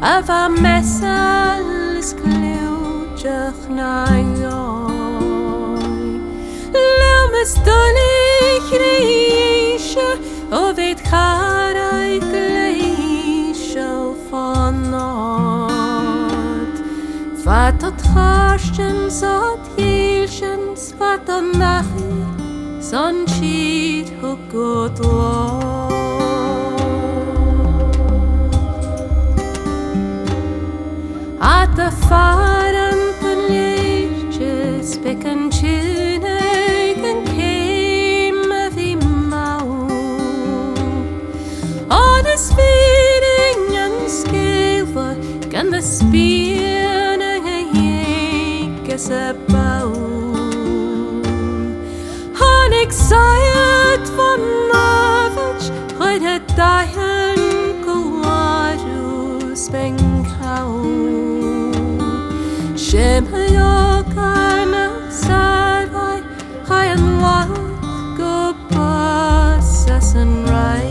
Ava mesal is kliwtjach na joi. Lemes dolig reisje, o weet garai gleisje van naad. Wat dat gaarsten zat hieltjens, wat dan nachi, son schiet hoe goed laat. At the faren punjeertjes, pikken tjunig en keme vi mau. Og de spiringen skilver, kan de spierningen ikke se bau. Han ik zei het vanavond, gooi het dagen kolarus benkau. Shemhe yokana sarvai, chayan wach go passasen rai.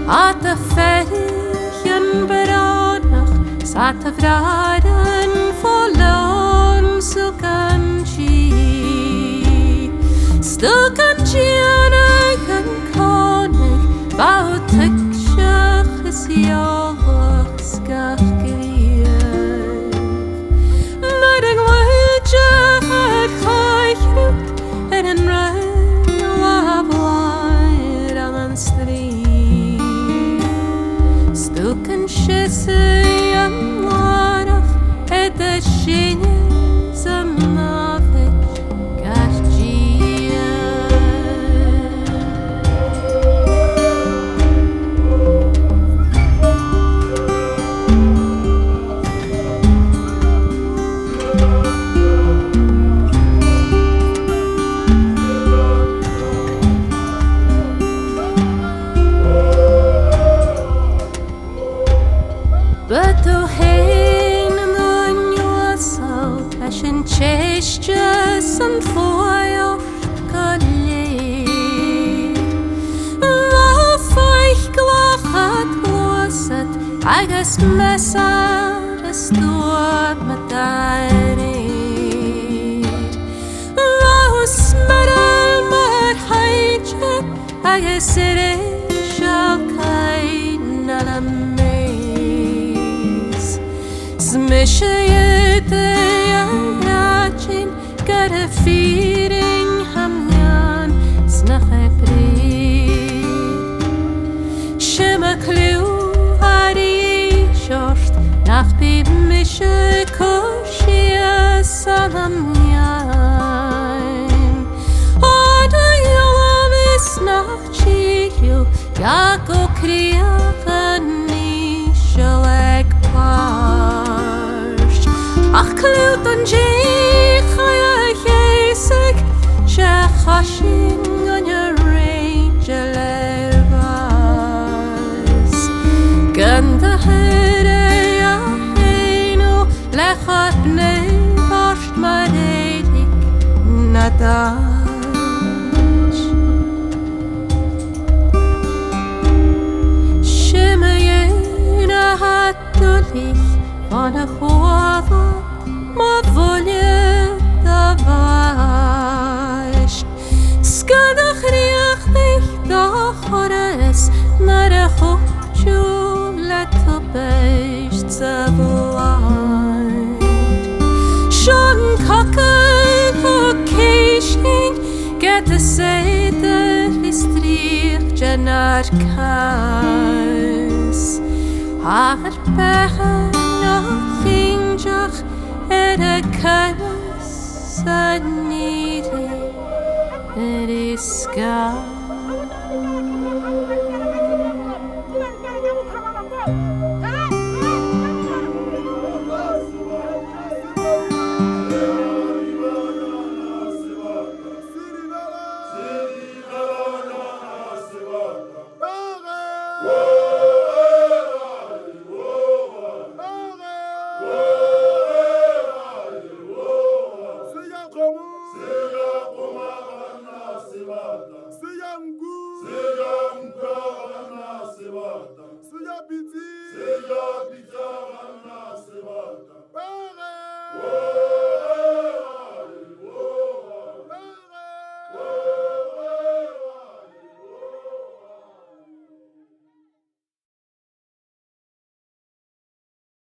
At de ferien beranach, zat de vraden volon sukan chi. Stukan chi an konig, wou tikshach is joch skach gewier. Maar ik wujtjach het geichroet, en een ruim lablaar aan een street. Stukken schisse en warach, het de schienjes en navich gartjier. But to heen mun juasau, ashen chestjes en feuert geleerd. Waf ich glachat gloset, agus mesar es dood met daareerd. Waus merel mer heitje, agus shall kain alam. Smisje je de jaraatjen, gade viering hamjan, snache breed. Shema kliw hari short, nach bib mische koshia salamjan. Ode jolam is nach chilju, jako kriachen nishelek paars. Ach kliwt an jich jeesig, she chashing an je reintje levas. Ganda here ja heino, lechat ne varst maar edik na das. Shimmer je na hat dolich, van een goede, maar volje de was. Skadig richtig de chores, naar de goedje let op echt ze blind. Schon kakken hokeischen, get de seder is driegje naar kaas. Haar bechen nog injach, de kamas zijn niet er is sky. See ya.